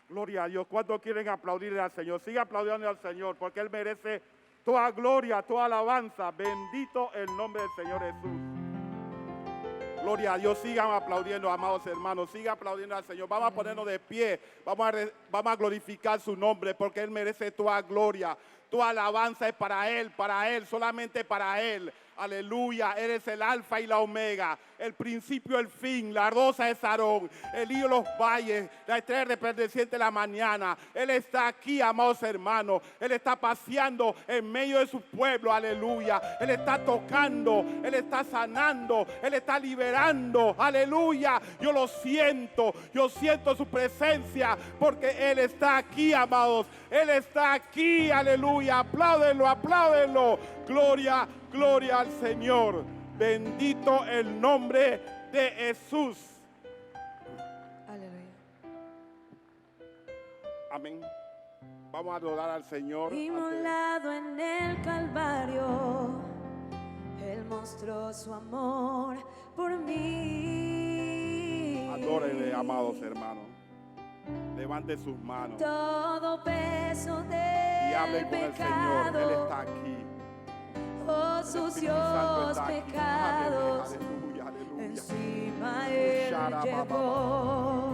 Gloria a Dios. ¿Cuántos quieren aplaudirle al Señor? Sigue aplaudiendo al Señor porque Él merece toda gloria, toda alabanza. Bendito el nombre del Señor Jesús. Gloria a Dios. Sigan aplaudiendo, amados hermanos. Sigan aplaudiendo al Señor. Vamos a ponernos de pie. Vamos a glorificar su nombre porque Él merece toda gloria. Toda alabanza es para Él, solamente para Él. Aleluya, Él es el alfa y la omega, el principio, el fin, la rosa de Sarón, el lío de los valles, la estrella resplandeciente de la mañana. Él está aquí, amados hermanos. Él está paseando en medio de su pueblo, aleluya. Él está tocando, Él está sanando, Él está liberando, aleluya. Yo siento su presencia porque Él está aquí, amados. Él está aquí, aleluya. Apláudenlo, apláudenlo. Gloria, gloria al Señor. Bendito el nombre de Jesús. Aleluya. Amén. Vamos a adorar al Señor. Inmolado en el Calvario, Él mostró su amor por mí. Adórenle, amados hermanos. Levante sus manos Todo peso y hable del con el Señor. Él está aquí. Oh, El Espíritu sucios Santo está aquí. pecados, Aleluya, aleluya. encima Él llevó.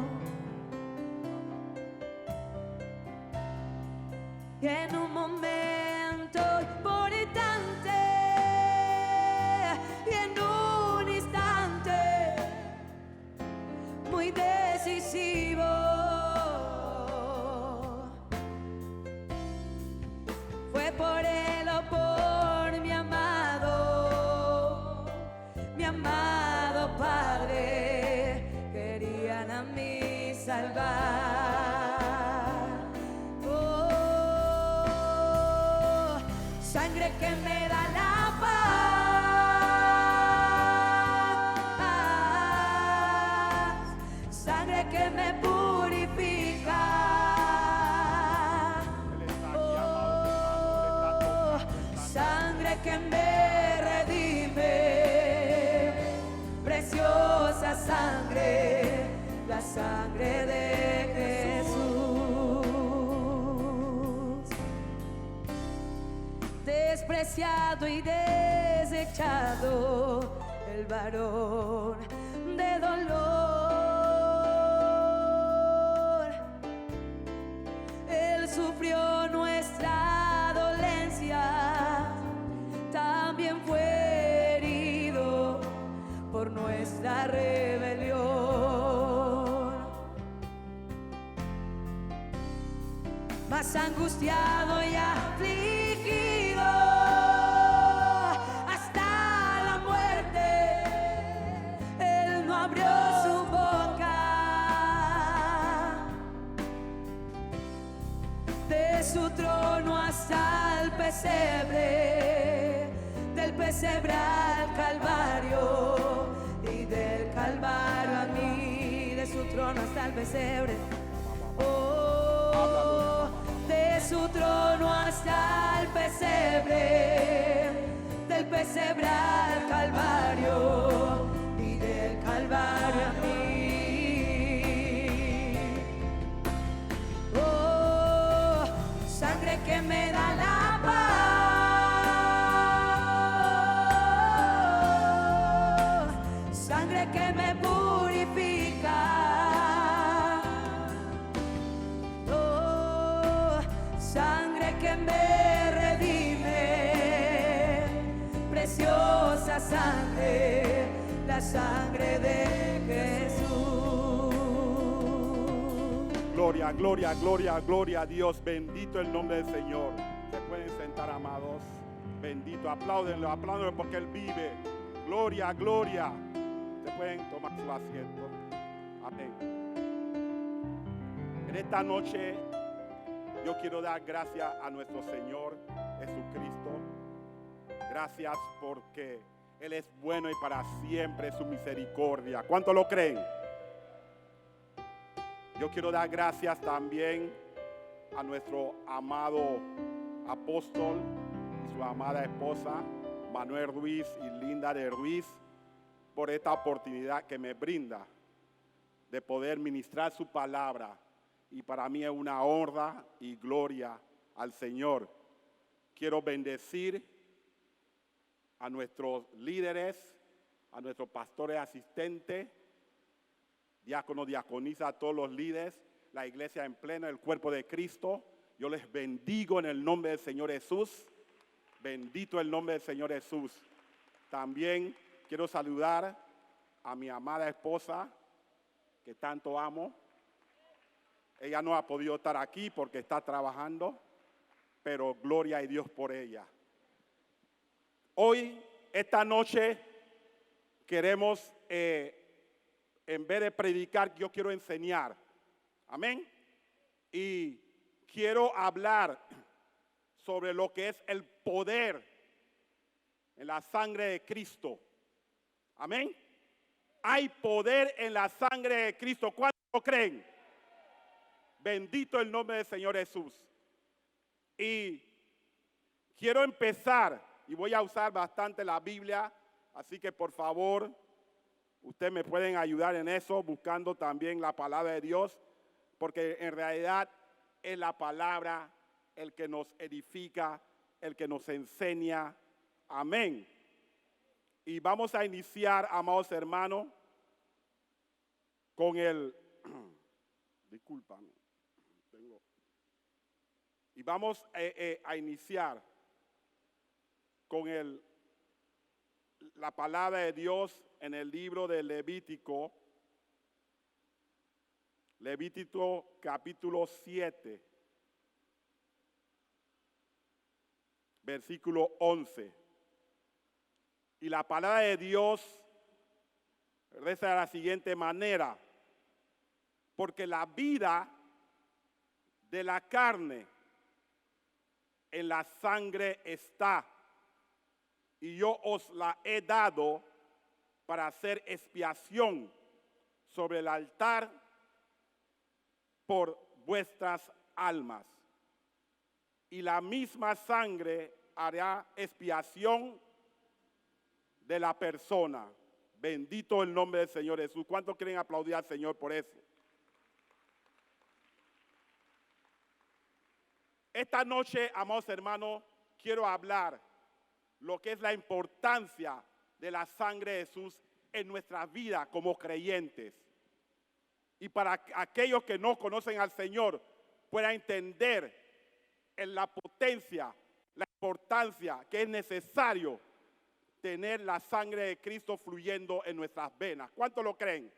Y en un momento importante, y en un instante muy decisivo, fue por Él o por mi amado Padre, querían a mí salvar. Oh, sangre que me da la paz, sangre que me purifica. Él está aquí, amados hermanos. Él está tocando. Sangre que me redime, preciosa sangre, la sangre de Jesús. Despreciado y desechado, el varón de dolor, Él sufrió nuestra dolencia, también fue herido por nuestra rebelión. Mas angustiado y afligido hasta la muerte, Él no abrió su boca. De su trono hasta el pesebre, del pesebre al Calvario y del Calvario a mí, de su trono hasta el pesebre. Oh, de su trono hasta el pesebre, del pesebre al Calvario y del Calvario a mí. Oh, sangre que me da la paz, sangre que me purifica. Oh, sangre que me redime, preciosa sangre, la sangre de Jesús. Gloria, gloria, gloria, gloria a Dios. Bendito el nombre del Señor. Se pueden sentar, amados. Bendito, apláudenlo, apláudenlo porque Él vive. Gloria, gloria. Se pueden tomar su asiento. Amén. En esta noche yo quiero dar gracias a nuestro Señor Jesucristo. Gracias porque Él es bueno y para siempre su misericordia. ¿Cuántos lo creen? Yo quiero dar gracias también a nuestro amado apóstol y su amada esposa, Manuel Ruiz y Linda de Ruiz, por esta oportunidad que me brinda de poder ministrar su palabra y para mí es una honra y gloria al Señor. Quiero bendecir a nuestros líderes, a nuestros pastores asistentes, diáconos, diaconisas, a todos los líderes, la iglesia en pleno, el cuerpo de Cristo. Yo les bendigo en el nombre del Señor Jesús. Bendito el nombre del Señor Jesús. También quiero saludar a mi amada esposa, que tanto amo. Ella no ha podido estar aquí porque está trabajando, pero gloria a Dios por ella. Hoy, esta noche, queremos, en vez de predicar, yo quiero enseñar. Amén. Y quiero hablar sobre lo que es el poder en la sangre de Cristo. Amén. Hay poder en la sangre de Cristo. ¿Cuántos lo creen? Bendito el nombre del Señor Jesús. Y quiero empezar, y voy a usar bastante la Biblia, así que por favor, ustedes me pueden ayudar en eso, buscando también la palabra de Dios, porque en realidad es la palabra el que nos edifica, el que nos enseña. Amén. Y vamos a iniciar, amados hermanos, con el... Discúlpame. Y vamos a iniciar con la palabra de Dios en el libro de Levítico. Levítico capítulo 7, versículo 11. Y la palabra de Dios reza de la siguiente manera: porque la vida de la carne en la sangre está, y yo os la he dado para hacer expiación sobre el altar por vuestras almas. Y la misma sangre hará expiación de la persona. Bendito el nombre del Señor Jesús. ¿Cuántos quieren aplaudir al Señor por eso? Esta noche, amados hermanos, quiero hablar lo que es la importancia de la sangre de Jesús en nuestra vida como creyentes. Y para aquellos que no conocen al Señor puedan entender en la potencia, la importancia que es necesario tener la sangre de Cristo fluyendo en nuestras venas. ¿Cuántos lo creen?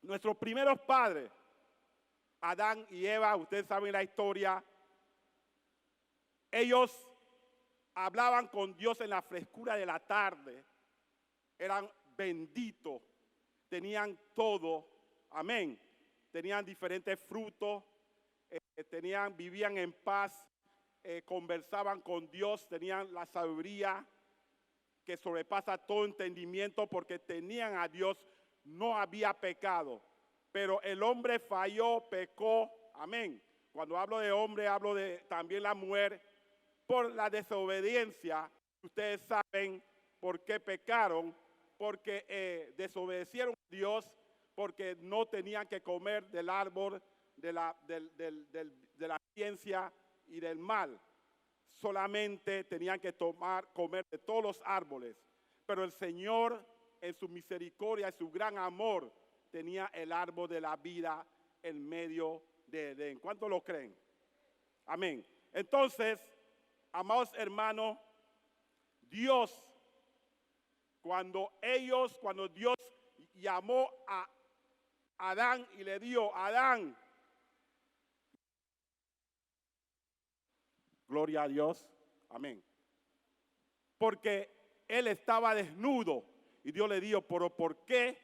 Nuestros primeros padres, Adán y Eva, ustedes saben la historia, ellos hablaban con Dios en la frescura de la tarde, eran benditos, tenían todo, amén, tenían diferentes frutos, vivían en paz, conversaban con Dios, tenían la sabiduría que sobrepasa todo entendimiento porque tenían a Dios, no había pecado. Pero el hombre falló, pecó, amén. Cuando hablo de hombre, hablo de también la mujer, por la desobediencia. Ustedes saben por qué pecaron, porque desobedecieron a Dios, porque no tenían que comer del árbol de la ciencia y del mal. Solamente tenían que comer de todos los árboles. Pero el Señor, en su misericordia y su gran amor, tenía el árbol de la vida en medio de Edén. ¿Cuántos lo creen? Amén. Entonces, amados hermanos, Dios, cuando Dios llamó a Adán y le dijo: Adán, gloria a Dios, amén. Porque él estaba desnudo y Dios le dijo: pero ¿por qué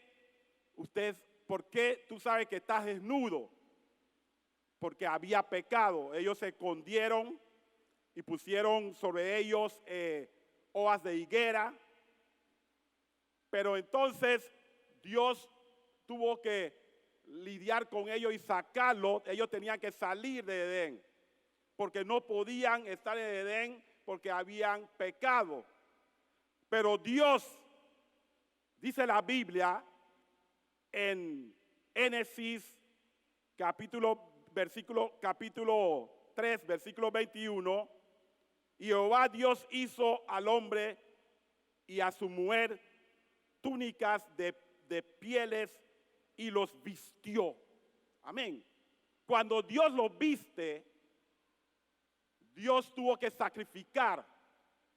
tú sabes que estás desnudo? Porque había pecado. Ellos se escondieron y pusieron sobre ellos hojas de higuera. Pero entonces Dios tuvo que lidiar con ellos y sacarlos. Ellos tenían que salir de Edén, porque no podían estar en Edén porque habían pecado. Pero Dios, dice la Biblia, en Génesis capítulo 3, versículo 21, y Jehová Dios hizo al hombre y a su mujer túnicas de pieles y los vistió. Amén. Cuando Dios los viste, Dios tuvo que sacrificar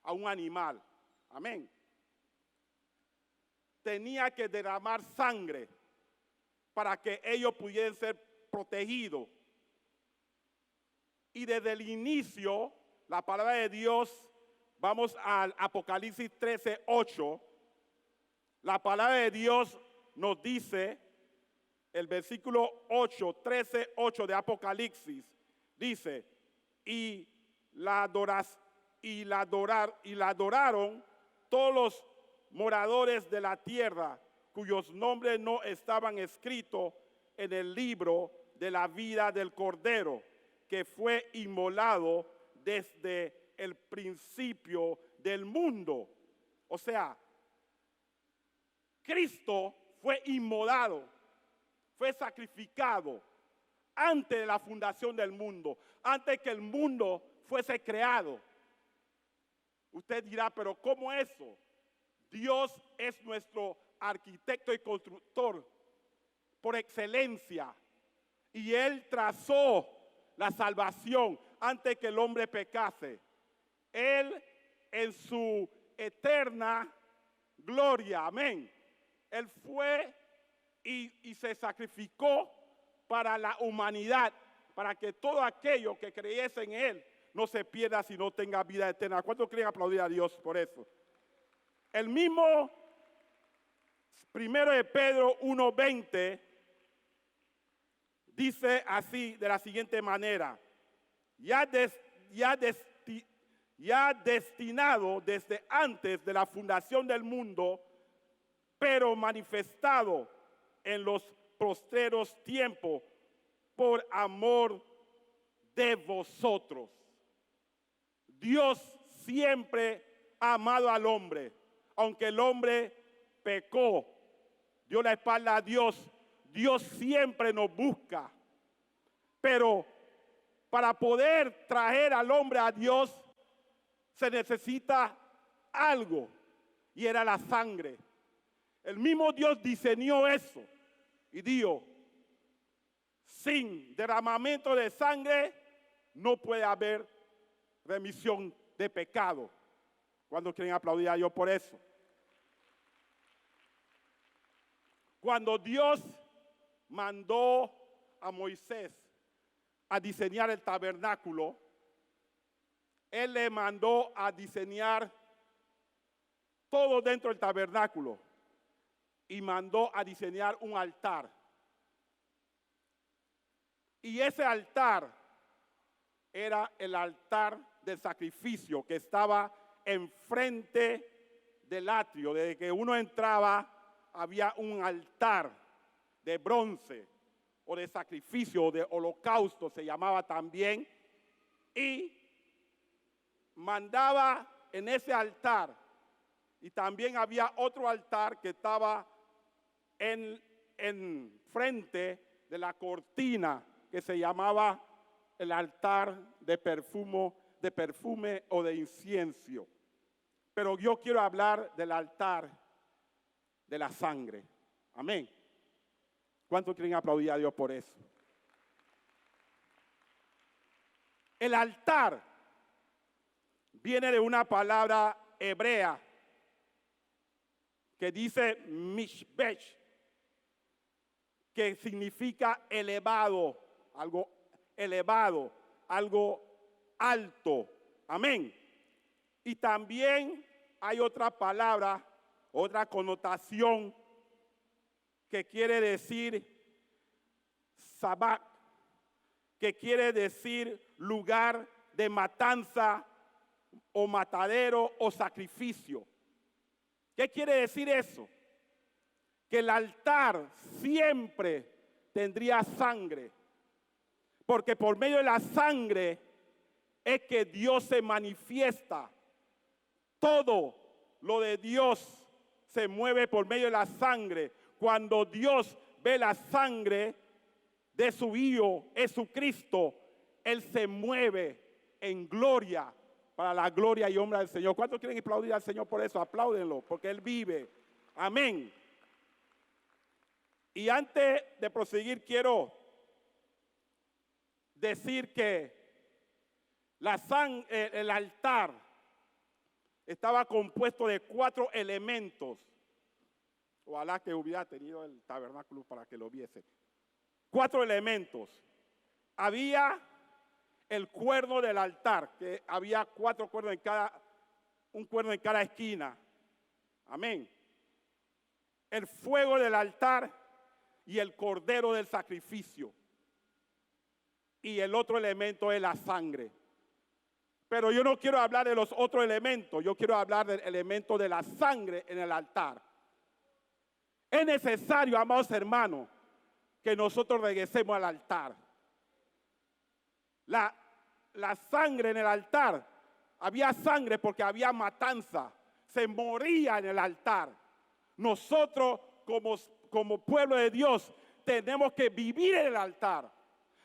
a un animal. Amén. Tenía que derramar sangre para que ellos pudieran ser protegidos. Y desde el inicio, la palabra de Dios, vamos al Apocalipsis 13:8. La palabra de Dios nos dice, el versículo 13:8 de Apocalipsis, dice, y la adoraron todos los moradores de la tierra, cuyos nombres no estaban escritos en el libro de la vida del Cordero, que fue inmolado desde el principio del mundo. O sea, Cristo fue inmolado, fue sacrificado antes de la fundación del mundo, antes que el mundo fuese creado. Usted dirá, pero ¿cómo eso? Dios es nuestro arquitecto y constructor por excelencia, y Él trazó la salvación antes que el hombre pecase. Él en su eterna gloria, amén, Él fue y se sacrificó para la humanidad, para que todo aquello que creyese en Él no se pierda, sino tenga vida eterna. ¿Cuántos quieren aplaudir a Dios por eso? El mismo 1 de Pedro 1:20 dice así, de la siguiente manera: ya destinado desde antes de la fundación del mundo, pero manifestado en los postreros tiempos por amor de vosotros. Dios siempre ha amado al hombre, aunque el hombre pecó, dio la espalda a Dios. Dios siempre nos busca, pero para poder traer al hombre a Dios se necesita algo, y era la sangre. El mismo Dios diseñó eso y dijo: sin derramamiento de sangre no puede haber remisión de pecado. ¿Cuándo quieren aplaudir a Dios por eso? Cuando Dios mandó a Moisés a diseñar el tabernáculo, Él le mandó a diseñar todo dentro del tabernáculo y mandó a diseñar un altar. Y ese altar era el altar del sacrificio que estaba enfrente del atrio. Desde que uno entraba había un altar de bronce o de sacrificio o de holocausto, se llamaba también, y mandaba en ese altar. Y también había otro altar que estaba en frente de la cortina, que se llamaba el altar de perfume o de incienso. Pero yo quiero hablar del altar de la sangre. Amén. ¿Cuántos quieren aplaudir a Dios por eso? El altar viene de una palabra hebrea que dice mishbech, que significa elevado, algo elevado, algo alto. Amén. Y también hay otra palabra, otra connotación que quiere decir sabak, que quiere decir lugar de matanza o matadero o sacrificio. ¿Qué quiere decir eso? Que el altar siempre tendría sangre, porque por medio de la sangre es que Dios se manifiesta. Todo lo de Dios se mueve por medio de la sangre. Cuando Dios ve la sangre de su Hijo Jesucristo, Él se mueve en gloria para la gloria y honra del Señor. ¿Cuántos quieren aplaudir al Señor por eso? Apláudenlo, porque Él vive. Amén. Y antes de proseguir, quiero decir que el altar estaba compuesto de 4 elementos. Ojalá que hubiera tenido el tabernáculo para que lo viese. 4 elementos. Había el cuerno del altar, que había 4 cuernos un cuerno en cada esquina. Amén. El fuego del altar y el cordero del sacrificio. Y el otro elemento es la sangre. Pero yo no quiero hablar de los otros elementos, yo quiero hablar del elemento de la sangre en el altar. Es necesario, amados hermanos, que nosotros regresemos al altar. La sangre en el altar, había sangre porque había matanza, se moría en el altar. Nosotros como pueblo de Dios tenemos que vivir en el altar,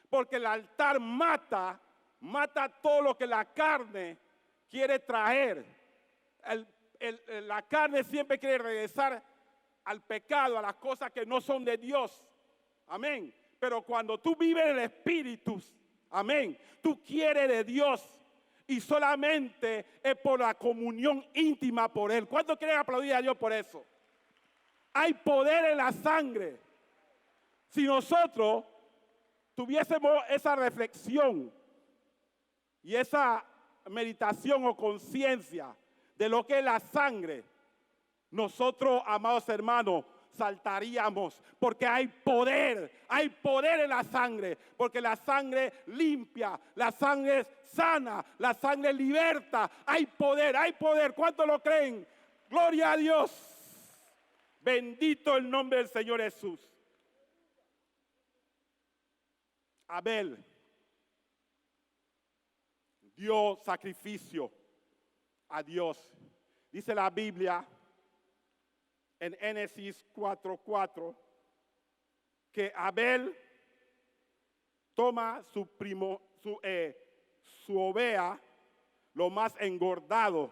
porque el altar mata todo lo que la carne quiere traer. La carne siempre quiere regresar al pecado, a las cosas que no son de Dios. Amén. Pero cuando tú vives en el Espíritu, amén, tú quieres de Dios y solamente es por la comunión íntima por Él. ¿Cuántos quieren aplaudir a Dios por eso? Hay poder en la sangre. Si nosotros tuviésemos esa reflexión y esa meditación o conciencia de lo que es la sangre, nosotros, amados hermanos, saltaríamos, porque hay poder en la sangre, porque la sangre limpia, la sangre sana, la sangre liberta, hay poder. ¿Cuántos lo creen? Gloria a Dios. Bendito el nombre del Señor Jesús. Abel dio sacrificio a Dios. Dice la Biblia en Génesis 4:4 que Abel toma su oveja, lo más engordado.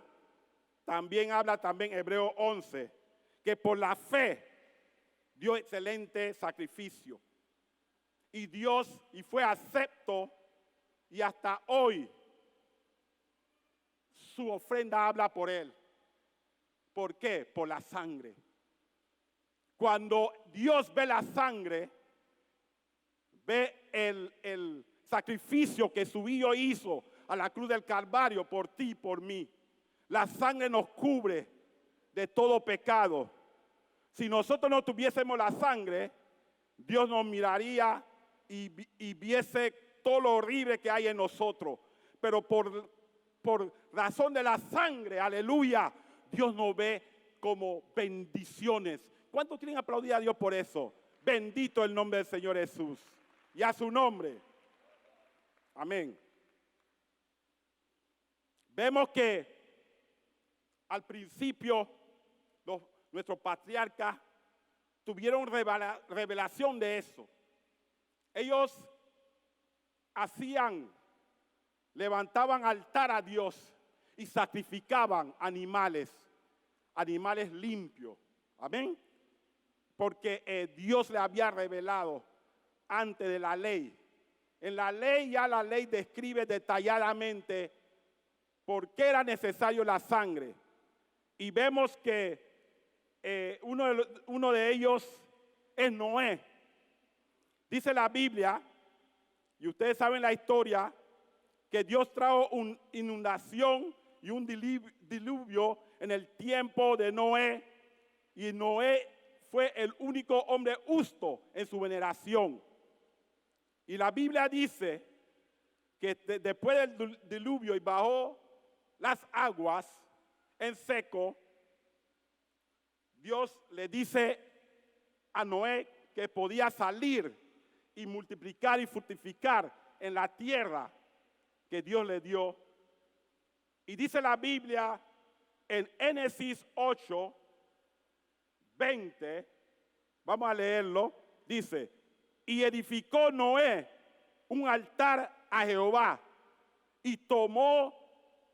También habla Hebreo 11, que por la fe dio excelente sacrificio. Y fue acepto, y hasta hoy su ofrenda habla por él. ¿Por qué? Por la sangre. Cuando Dios ve la sangre, ve el sacrificio que su Hijo hizo a la cruz del Calvario por ti y por mí. La sangre nos cubre de todo pecado. Si nosotros no tuviésemos la sangre, Dios nos miraría y viese todo lo horrible que hay en nosotros. Pero por razón de la sangre, aleluya, Dios nos ve como bendiciones. ¿Cuántos quieren aplaudir a Dios por eso? Bendito el nombre del Señor Jesús y a su nombre. Amén. Vemos que al principio nuestros patriarcas tuvieron revelación de eso. Ellos levantaban altar a Dios y sacrificaban animales limpios. Amén. Porque Dios le había revelado antes de la ley. En la ley describe detalladamente por qué era necesario la sangre. Y vemos que uno de ellos es Noé. Dice la Biblia, y ustedes saben la historia, que Dios trajo una inundación y un diluvio en el tiempo de Noé. Y Noé fue el único hombre justo en su generación. Y la Biblia dice que después del diluvio y bajó las aguas en seco, Dios le dice a Noé que podía salir y multiplicar y fructificar en la tierra que Dios le dio. Y dice la Biblia en Génesis 8:20, vamos a leerlo. dice, y edificó Noé un altar a Jehová y tomó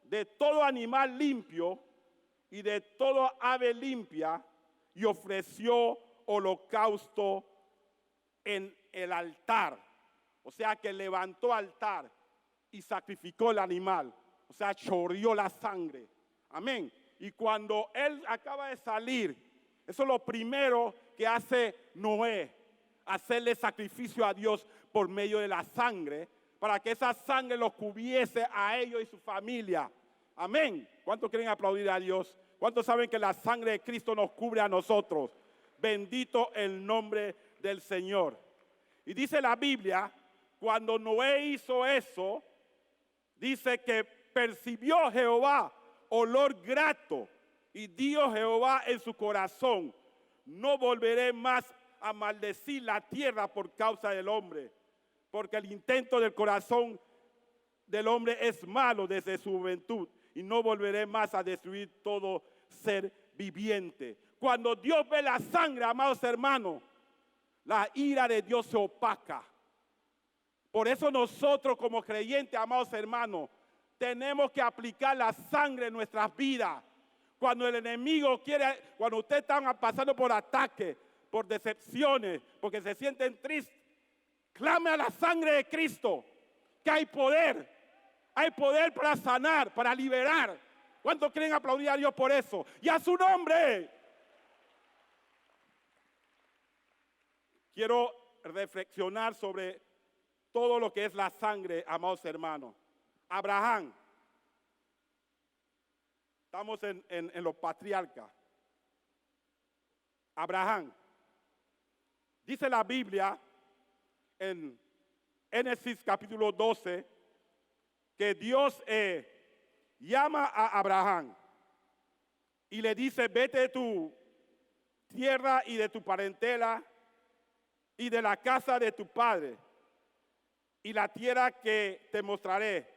de todo animal limpio y de toda ave limpia y ofreció holocausto en el altar. O sea que levantó altar y sacrificó el animal. O sea, chorreó la sangre. Amén. Y cuando él acaba de salir, eso es lo primero que hace Noé, hacerle sacrificio a Dios por medio de la sangre, para que esa sangre los cubriese a ellos y su familia. Amén. ¿Cuántos quieren aplaudir a Dios? ¿Cuántos saben que la sangre de Cristo nos cubre a nosotros? Bendito el nombre del Señor. Y dice la Biblia, cuando Noé hizo eso, dice que percibió Jehová olor grato y dijo Jehová en su corazón, no volveré más a maldecir la tierra por causa del hombre, porque el intento del corazón del hombre es malo desde su juventud y no volveré más a destruir todo ser viviente. Cuando Dios ve la sangre, amados hermanos, la ira de Dios se opaca. Por eso nosotros como creyentes, amados hermanos, tenemos que aplicar la sangre en nuestras vidas. Cuando el enemigo quiere, cuando ustedes están pasando por ataques, por decepciones, porque se sienten tristes, clame a la sangre de Cristo, que hay poder para sanar, para liberar. ¿Cuántos quieren aplaudir a Dios por eso? Y a su nombre. Quiero reflexionar sobre todo lo que es la sangre, amados hermanos. Abraham. Estamos en los patriarcas. Abraham. Dice la Biblia en Génesis capítulo 12 que Dios llama a Abraham y le dice, vete de tu tierra y de tu parentela y de la casa de tu padre y la tierra que te mostraré.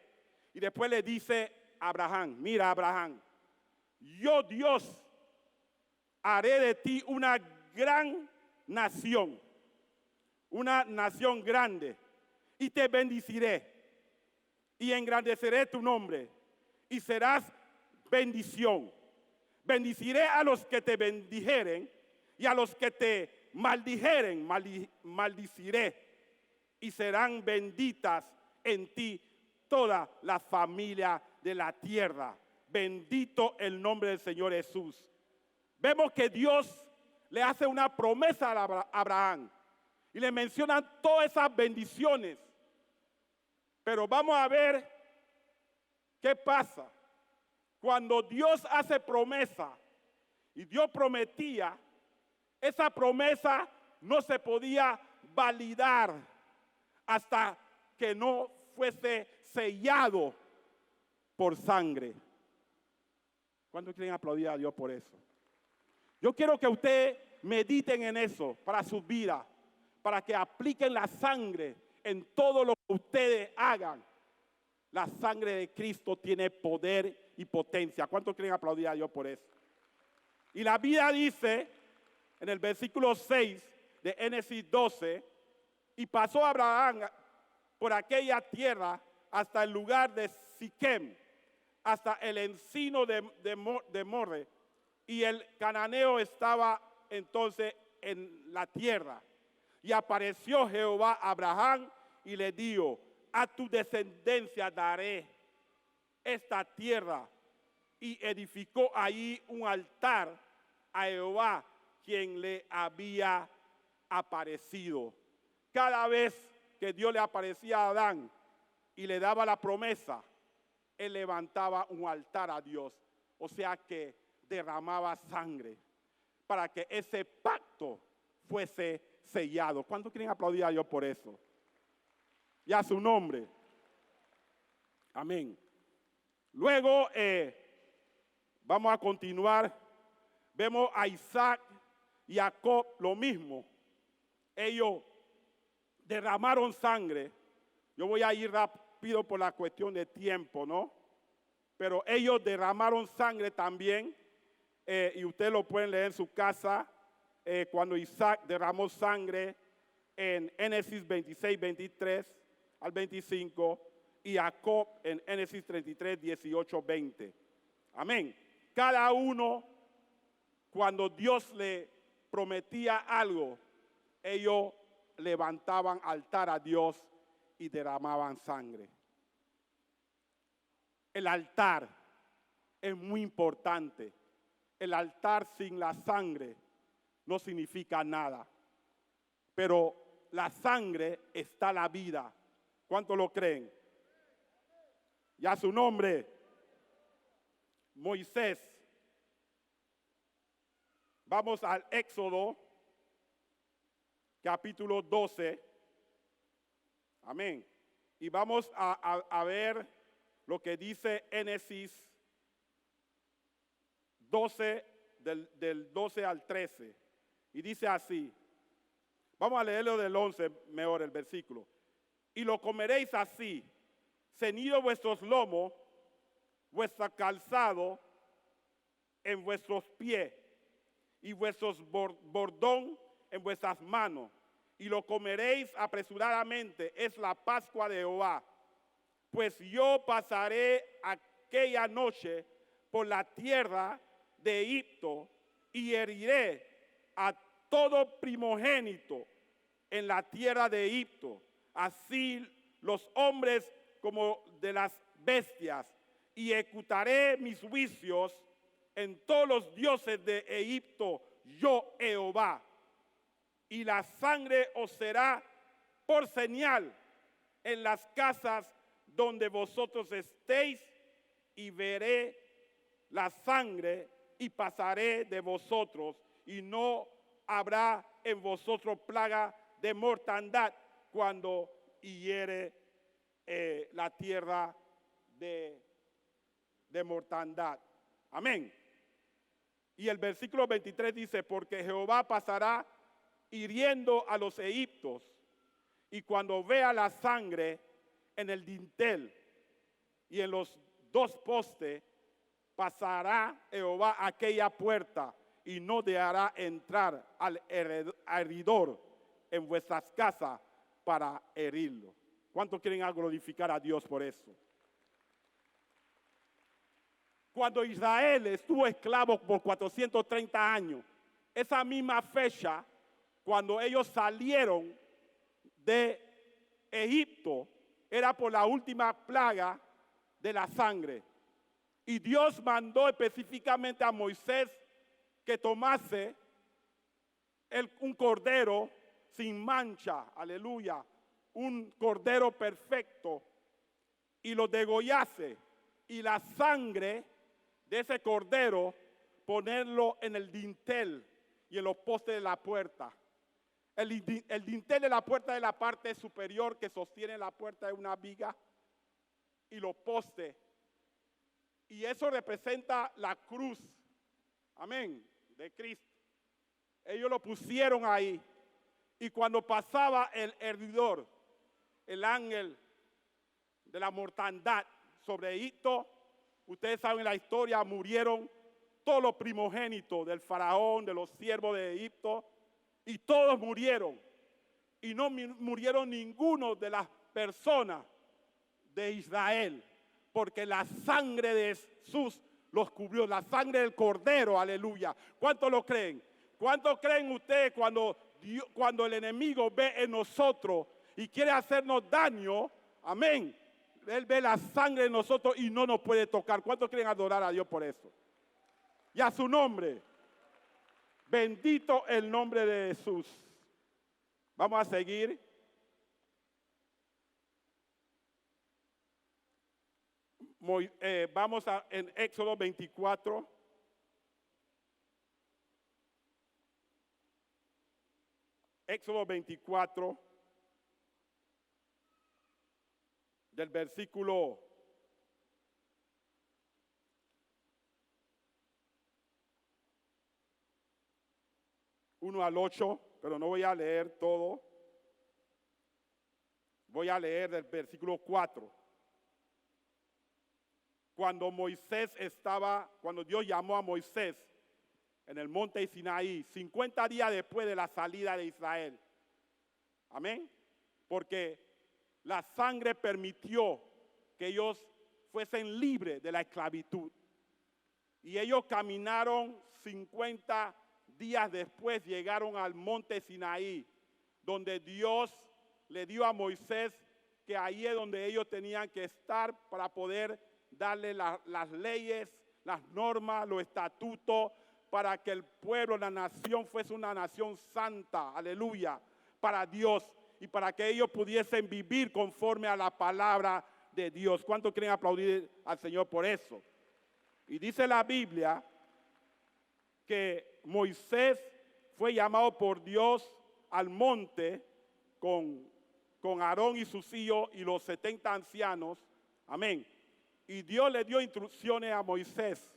Y después le dice a Abraham, mira Abraham, yo Dios haré de ti una gran nación grande, y te bendeciré y engrandeceré tu nombre y serás bendición. Bendiciré a los que te bendijeren y a los que te maldijeren, maldiciré, y serán benditas en ti toda la familia de la tierra. Bendito el nombre del Señor Jesús. Vemos que Dios le hace una promesa a Abraham y le mencionan todas esas bendiciones. Pero vamos a ver qué pasa. Cuando Dios hace promesa y Dios prometía, esa promesa no se podía validar hasta que no fuese sellado por sangre. ¿Cuántos quieren aplaudir a Dios por eso? Yo quiero que ustedes mediten en eso para sus vidas, para que apliquen la sangre en todo lo que ustedes hagan. La sangre de Cristo tiene poder y potencia. ¿Cuántos quieren aplaudir a Dios por eso? Y la Biblia dice en el versículo 6 de Génesis 12, y pasó Abraham por aquella tierra hasta el lugar de Siquem, hasta el encino de Morre, y el cananeo estaba entonces en la tierra. Y apareció Jehová a Abraham y le dijo, a tu descendencia daré esta tierra. Y edificó allí un altar a Jehová, quien le había aparecido. Cada vez que Dios le aparecía a Adán y le daba la promesa, él levantaba un altar a Dios. O sea que derramaba sangre para que ese pacto fuese sellado. ¿Cuántos quieren aplaudir a Dios por eso? Y a su nombre. Amén. Luego vamos a continuar. Vemos a Isaac y a Jacob lo mismo. Ellos derramaron sangre. Yo voy a ir rápido por la cuestión de tiempo, ¿no? Pero ellos derramaron sangre también. Y ustedes lo pueden leer en su casa. Cuando Isaac derramó sangre en Génesis 26, 23 al 25 y Jacob en Génesis 33, 18, 20. Amén. Cada uno, cuando Dios le prometía algo, ellos levantaban altar a Dios y derramaban sangre. El altar es muy importante. El altar sin la sangre no significa nada. Pero la sangre está la vida. ¿Cuántos lo creen? Y a su nombre, Moisés. Vamos al Éxodo, capítulo 12. Amén. Y vamos a ver lo que dice Génesis 12, del 12 al 13. Y dice así. Vamos a leerlo del 11, mejor el versículo. Y lo comeréis así, ceñido vuestros lomos, vuestro calzado en vuestros pies, y vuestros bordón en vuestras manos. Y lo comeréis apresuradamente, es la Pascua de Jehová. Pues yo pasaré aquella noche por la tierra de Egipto y heriré a todo primogénito en la tierra de Egipto, así los hombres como de las bestias, y ejecutaré mis juicios en todos los dioses de Egipto, yo Jehová. Y la sangre os será por señal en las casas donde vosotros estéis, y veré la sangre y pasaré de vosotros, y no habrá en vosotros plaga de mortandad cuando hiere la tierra de mortandad. Amén. Y el versículo 23 dice, porque Jehová pasará hiriendo a los egipcios, y cuando vea la sangre en el dintel y en los dos postes, pasará Jehová aquella puerta y no dejará entrar al heridor en vuestras casas para herirlo. ¿Cuántos quieren glorificar a Dios por eso? Cuando Israel estuvo esclavo por 430 años, esa misma fecha, cuando ellos salieron de Egipto, era por la última plaga de la sangre. Y Dios mandó específicamente a Moisés que tomase un cordero sin mancha, aleluya, un cordero perfecto, y lo degollase, y la sangre de ese cordero ponerlo en el dintel y en los postes de la puerta. El dintel de la puerta es la parte superior que sostiene la puerta de una viga, y los postes. Y eso representa la cruz, amén, de Cristo. Ellos lo pusieron ahí. Y cuando pasaba el heridor, el ángel de la mortandad sobre Egipto, ustedes saben la historia, murieron todos los primogénitos del faraón, de los siervos de Egipto, y todos murieron. Y no murieron ninguno de las personas de Israel, porque la sangre de Jesús los cubrió, la sangre del cordero, aleluya. ¿Cuántos lo creen? ¿Cuántos creen ustedes cuando el enemigo ve en nosotros y quiere hacernos daño? Amén. Él ve la sangre en nosotros y no nos puede tocar. ¿Cuántos quieren adorar a Dios por eso? Y a su nombre. Bendito el nombre de Jesús. Vamos a seguir. Vamos en Éxodo 24. Éxodo 24, del versículo 1 al 8, pero no voy a leer todo. Voy a leer del versículo 4. Cuando Dios llamó a Moisés en el monte Sinaí, 50 días después de la salida de Israel, Amén. Porque la sangre permitió que ellos fuesen libres de la esclavitud. Y ellos caminaron 50 días después, llegaron al monte Sinaí, donde Dios le dio a Moisés que ahí es donde ellos tenían que estar para poder darle las leyes, las normas, los estatutos, para que el pueblo, la nación fuese una nación santa, aleluya, para Dios y para que ellos pudiesen vivir conforme a la palabra de Dios. ¿Cuántos quieren aplaudir al Señor por eso? Y dice la Biblia que Moisés fue llamado por Dios al monte con Aarón y sus hijos y los 70 ancianos. Amén. Y Dios le dio instrucciones a Moisés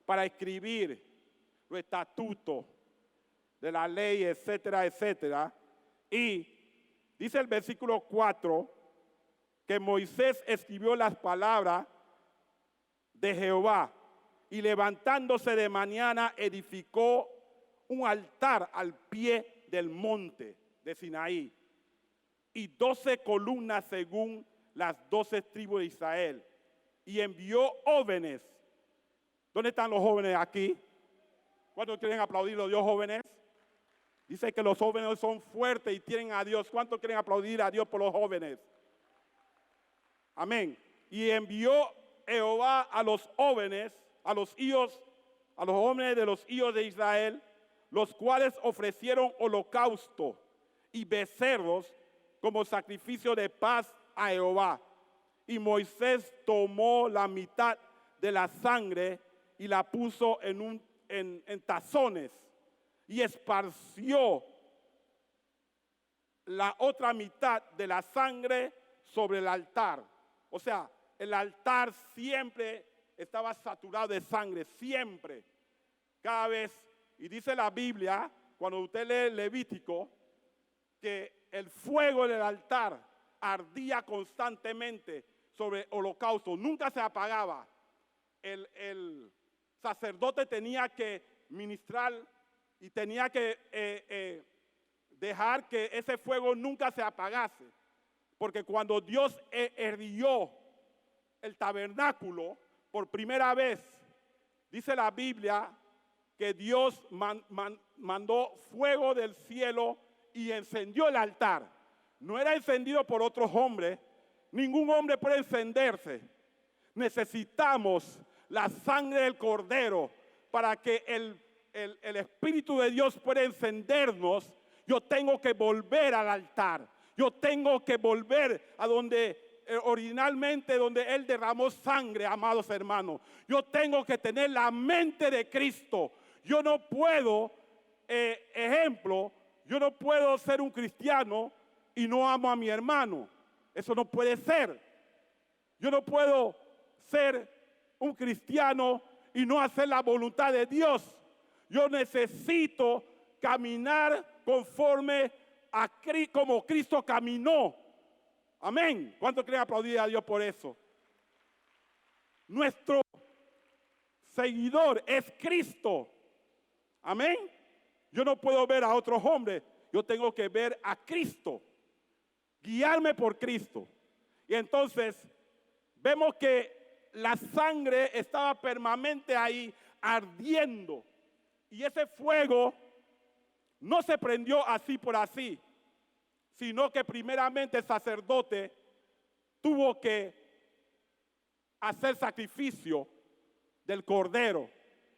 para escribir los estatutos de la ley, etcétera, etcétera. Y dice el versículo 4 que Moisés escribió las palabras de Jehová y levantándose de mañana edificó un altar al pie del monte de Sinaí y 12 columnas según las 12 tribus de Israel y envió jóvenes. ¿Dónde están los jóvenes aquí? ¿Cuántos quieren aplaudir a Dios, jóvenes? Dice que los jóvenes son fuertes y tienen a Dios. ¿Cuántos quieren aplaudir a Dios por los jóvenes? Amén. Y envió Jehová a los jóvenes, a los jóvenes de los hijos de Israel, los cuales ofrecieron holocausto y becerros como sacrificio de paz a Jehová. Y Moisés tomó la mitad de la sangre y la puso en tazones y esparció la otra mitad de la sangre sobre el altar. O sea, el altar siempre estaba saturado de sangre, siempre, cada vez. Y dice la Biblia, cuando usted lee Levítico, que el fuego del altar ardía constantemente sobre el holocausto, nunca se apagaba. El sacerdote tenía que ministrar y tenía que dejar que ese fuego nunca se apagase. Porque cuando Dios erigió el tabernáculo por primera vez, dice la Biblia que Dios mandó fuego del cielo y encendió el altar. No era encendido por otros hombres. Ningún hombre puede encenderse. Necesitamos la sangre del Cordero para que el Espíritu de Dios pueda encendernos. Yo tengo que volver al altar. Yo tengo que volver a donde originalmente donde Él derramó sangre, amados hermanos. Yo tengo que tener la mente de Cristo. Yo no puedo, yo no puedo ser un cristiano y no amo a mi hermano. Eso no puede ser. Yo no puedo ser un cristiano y no hacer la voluntad de Dios. Yo necesito caminar conforme como Cristo caminó. Amén. ¿Cuántos quieren aplaudir a Dios por eso? Nuestro seguidor es Cristo. Amén. Yo no puedo ver a otros hombres. Yo tengo que ver a Cristo. Guiarme por Cristo. Y entonces vemos que la sangre estaba permanente ahí ardiendo. Y ese fuego no se prendió así por así, sino que primeramente el sacerdote tuvo que hacer sacrificio del cordero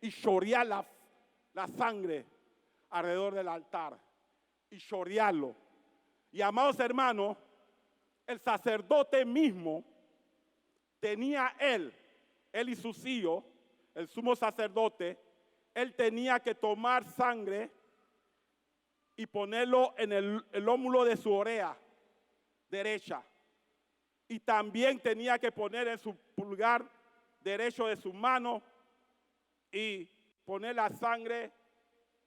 y chorrear la sangre alrededor del altar y chorrearlo. Y amados hermanos, el sacerdote mismo tenía él y sus hijos, el sumo sacerdote, él tenía que tomar sangre y ponerlo en el lómulo de su oreja derecha. Y también tenía que poner en su pulgar derecho de su mano y poner la sangre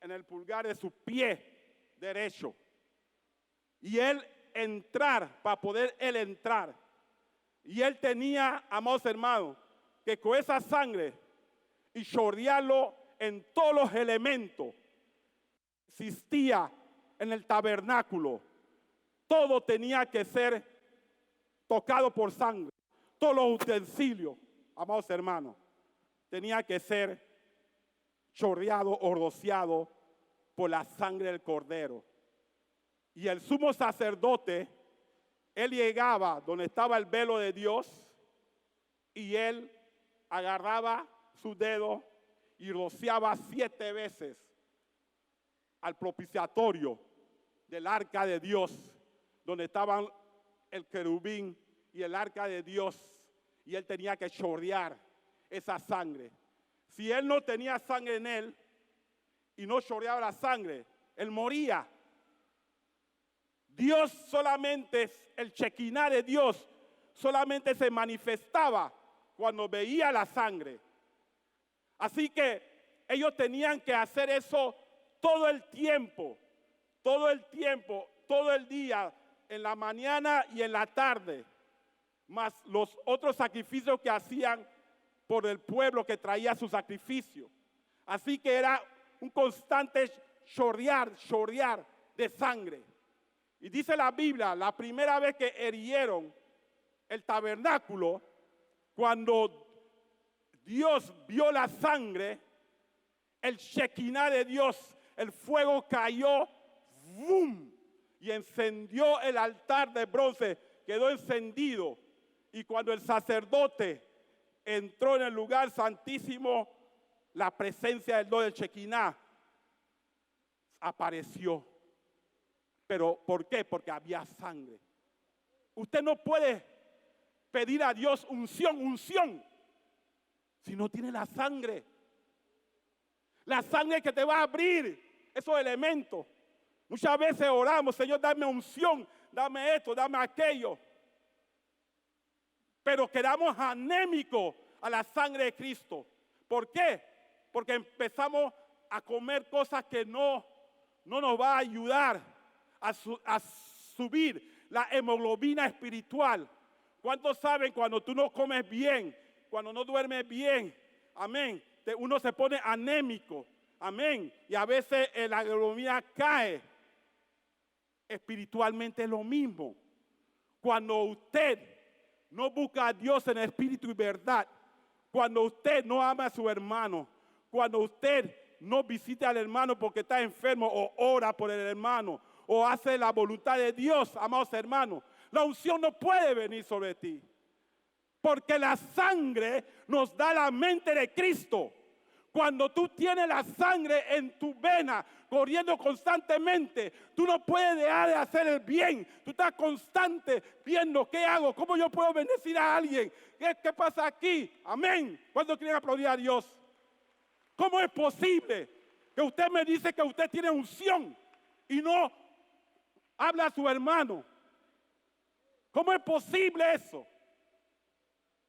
en el pulgar de su pie derecho. Y él entrar, para poder él entrar. Y él tenía, amados hermanos, que con esa sangre y chorrearlo en todos los elementos existía en el tabernáculo. todo tenía que ser tocado por sangre. Todos los utensilios, amados hermanos, tenía que ser chorreado o rociado por la sangre del cordero. Y el sumo sacerdote, él llegaba donde estaba el velo de Dios y él agarraba su dedo y rociaba 7 veces al propiciatorio del arca de Dios, donde estaban el querubín y el arca de Dios, y él tenía que chorrear esa sangre. Si él no tenía sangre en él y no chorreaba la sangre, él moría. Dios solamente, el Shekinah de Dios solamente se manifestaba cuando veía la sangre. Así que ellos tenían que hacer eso todo el tiempo, todo el día, en la mañana y en la tarde, más los otros sacrificios que hacían por el pueblo que traía su sacrificio. Así que era un constante chorrear de sangre. Y dice la Biblia, la primera vez que herieron el tabernáculo, cuando Dios vio la sangre, el Shekinah de Dios, el fuego cayó, ¡bum!, y encendió el altar de bronce, quedó encendido. Y cuando el sacerdote entró en el lugar santísimo, la presencia del Dios del Shekinah apareció. ¿Pero por qué? Porque había sangre. Usted no puede pedir a Dios unción, si no tiene la sangre. La sangre que te va a abrir esos elementos. Muchas veces oramos, Señor, dame unción, dame esto, dame aquello. Pero quedamos anémicos a la sangre de Cristo. ¿Por qué? Porque empezamos a comer cosas que no nos va a ayudar a subir la hemoglobina espiritual. ¿Cuántos saben cuando tú no comes bien, cuando no duermes bien? Amén. Uno se pone anémico. Amén. Y a veces la hemoglobina cae. Espiritualmente es lo mismo. Cuando usted no busca a Dios en espíritu y verdad, cuando usted no ama a su hermano, cuando usted no visita al hermano porque está enfermo o ora por el hermano o hace la voluntad de Dios, amados hermanos, la unción no puede venir sobre ti. Porque la sangre nos da la mente de Cristo. Cuando tú tienes la sangre en tu vena corriendo constantemente, tú no puedes dejar de hacer el bien. Tú estás constante viendo qué hago, cómo yo puedo bendecir a alguien. ¿Qué pasa aquí? Amén. ¿Cuántos quieren aplaudir a Dios? ¿Cómo es posible que usted me dice que usted tiene unción y no habla a su hermano? ¿Cómo es posible eso?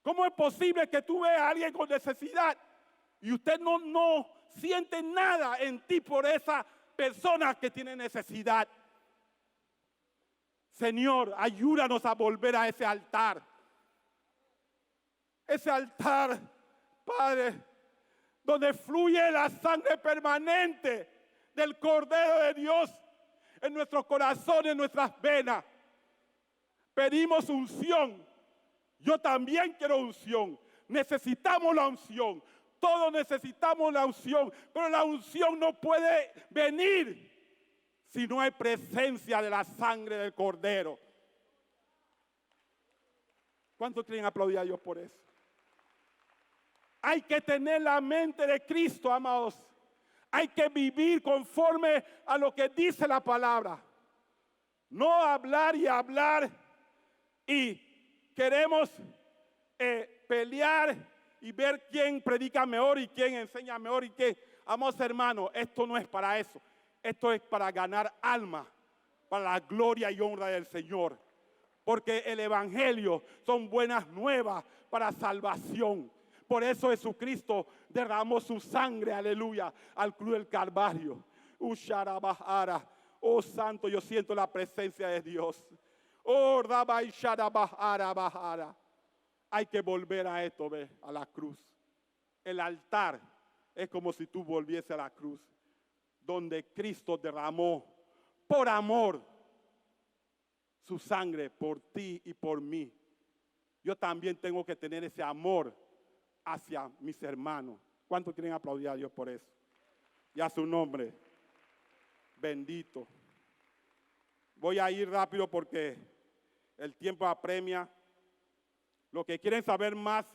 ¿Cómo es posible que tú veas a alguien con necesidad y usted no siente nada en ti por esa persona que tiene necesidad? Señor, ayúdanos a volver a ese altar. Ese altar, Padre, donde fluye la sangre permanente del Cordero de Dios en nuestros corazones, en nuestras venas. Pedimos unción. Yo también quiero unción. Necesitamos la unción. Todos necesitamos la unción. Pero la unción no puede venir si no hay presencia de la sangre del Cordero. ¿Cuántos quieren aplaudir a Dios por eso? Hay que tener la mente de Cristo, amados. Hay que vivir conforme a lo que dice la palabra. No hablar y hablar y queremos pelear y ver quién predica mejor y quién enseña mejor y quién. Amados hermanos, esto no es para eso. Esto es para ganar alma, para la gloria y honra del Señor. Porque el evangelio son buenas nuevas para salvación. Por eso Jesucristo derramó su sangre, aleluya, al cruz del Calvario. Oh santo, yo siento la presencia de Dios. Oh, hay que volver a esto, ve, a la cruz. El altar es como si tú volviese a la cruz, donde Cristo derramó por amor su sangre por ti y por mí, yo también tengo que tener ese amor hacia mis hermanos. ¿Cuántos quieren aplaudir a Dios por eso? Y a su nombre, bendito. Voy a ir rápido porque el tiempo apremia. Los que quieren saber más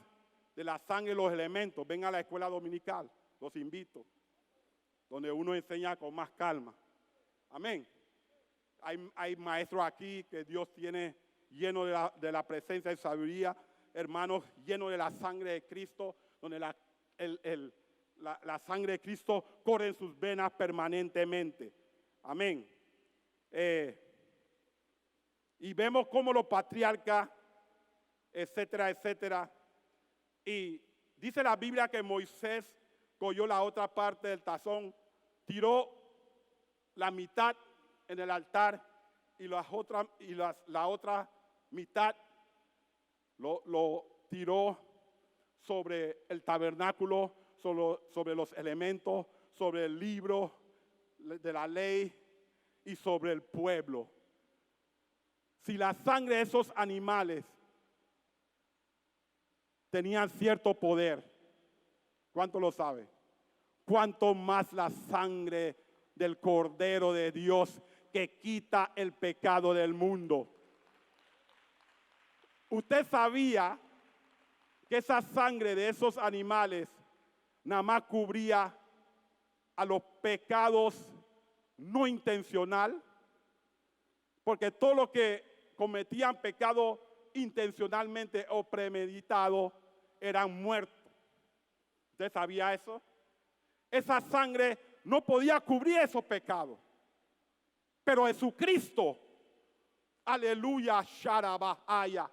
de la sangre y los elementos, ven a la escuela dominical, los invito, donde uno enseña con más calma. Amén. Hay maestros aquí que Dios tiene lleno de la presencia y sabiduría, hermanos, llenos de la sangre de Cristo, donde la sangre de Cristo corre en sus venas permanentemente. Amén. Y vemos cómo los patriarcas, etcétera, etcétera. Y dice la Biblia que Moisés cogió la otra parte del tazón, tiró la mitad en el altar y la otra mitad lo tiró sobre el tabernáculo, sobre los elementos, sobre el libro de la ley y sobre el pueblo. Si la sangre de esos animales tenían cierto poder, ¿cuánto lo sabe? Cuánto más la sangre del Cordero de Dios que quita el pecado del mundo. Usted sabía que esa sangre de esos animales nada más cubría a los pecados no intencional, porque todo lo que cometían pecado intencionalmente o premeditado eran muertos. ¿Usted sabía eso? Esa sangre no podía cubrir esos pecados. Pero Jesucristo, aleluya, Sharabahaya,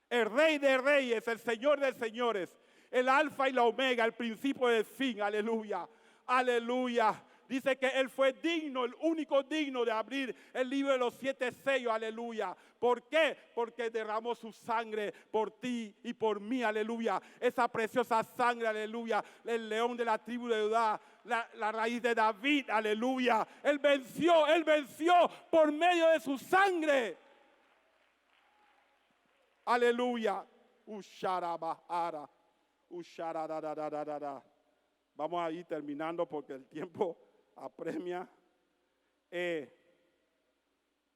el Rey de Reyes, el Señor de Señores, el Alfa y la Omega, el principio del fin, aleluya, aleluya. Dice que Él fue digno, el único digno de abrir el libro de los 7 sellos, aleluya. ¿Por qué? Porque derramó su sangre por ti y por mí, aleluya. Esa preciosa sangre, aleluya. El león de la tribu de Judá, la raíz de David, aleluya. Él venció por medio de su sangre. Aleluya. Usharabahara, usharadadadadada. Vamos a ir terminando porque el tiempo apremia.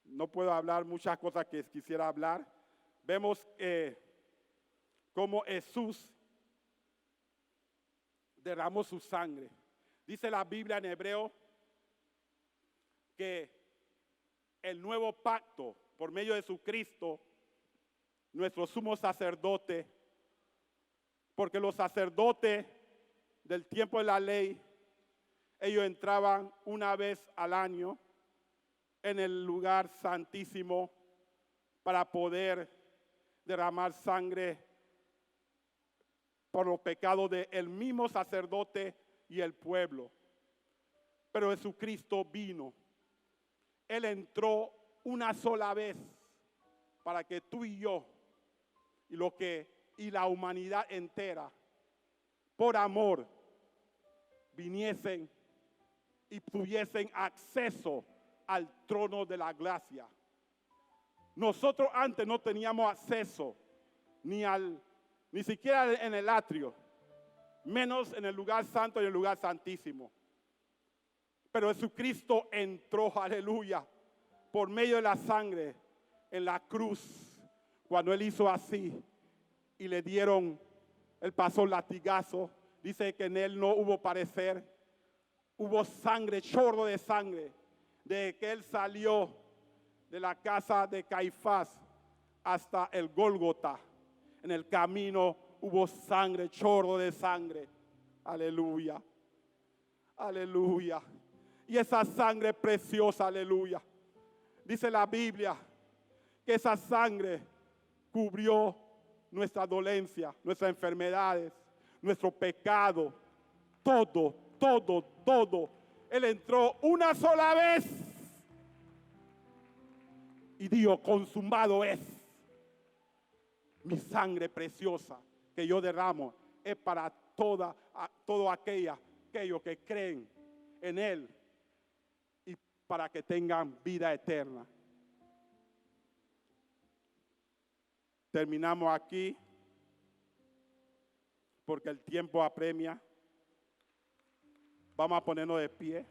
No puedo hablar muchas cosas que quisiera hablar. Vemos cómo Jesús derramó su sangre. Dice la Biblia en Hebreo que el nuevo pacto por medio de su Cristo, nuestro sumo sacerdote, porque los sacerdotes del tiempo de la ley, ellos entraban una vez al año en el lugar santísimo para poder derramar sangre por los pecados del mismo sacerdote y el pueblo. Pero Jesucristo vino. Él entró una sola vez para que tú y yo y la humanidad entera, por amor, viniesen y tuviesen acceso al trono de la gracia. Nosotros antes no teníamos acceso ni siquiera en el atrio, menos en el lugar santo y en el lugar santísimo. Pero Jesucristo entró, aleluya, por medio de la sangre en la cruz. Cuando Él hizo así y le dieron, Él pasó latigazo, dice que en Él no hubo parecer, hubo sangre, chorro de sangre, de que Él salió de la casa de Caifás hasta el Gólgota. En el camino hubo sangre, chorro de sangre. Aleluya, aleluya. Y esa sangre preciosa, aleluya. Dice la Biblia que esa sangre cubrió nuestra dolencia, nuestras enfermedades, nuestro pecado, todo. Él entró una sola vez y dijo, consumado es. Mi sangre preciosa que yo derramo es para todo aquellos que creen en Él y para que tengan vida eterna. terminamos aquí porque el tiempo apremia. Vamos a ponernos de pie.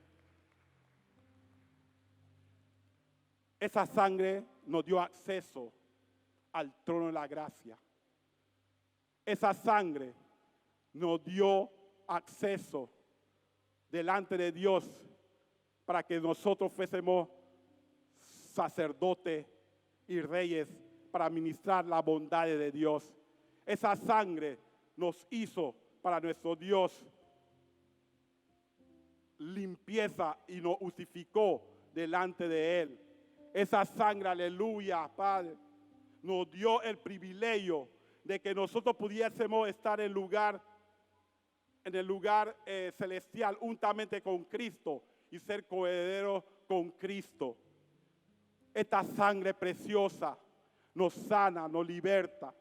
Esa sangre nos dio acceso al trono de la gracia. Esa sangre nos dio acceso delante de Dios para que nosotros fuésemos sacerdotes y reyes para ministrar la bondad de Dios. Esa sangre nos hizo para nuestro Dios limpieza y nos justificó delante de Él. Esa sangre, aleluya, Padre, nos dio el privilegio de que nosotros pudiésemos estar en el lugar celestial juntamente con Cristo y ser coherederos con Cristo. Esta sangre preciosa nos sana, nos liberta.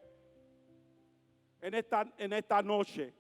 En esta noche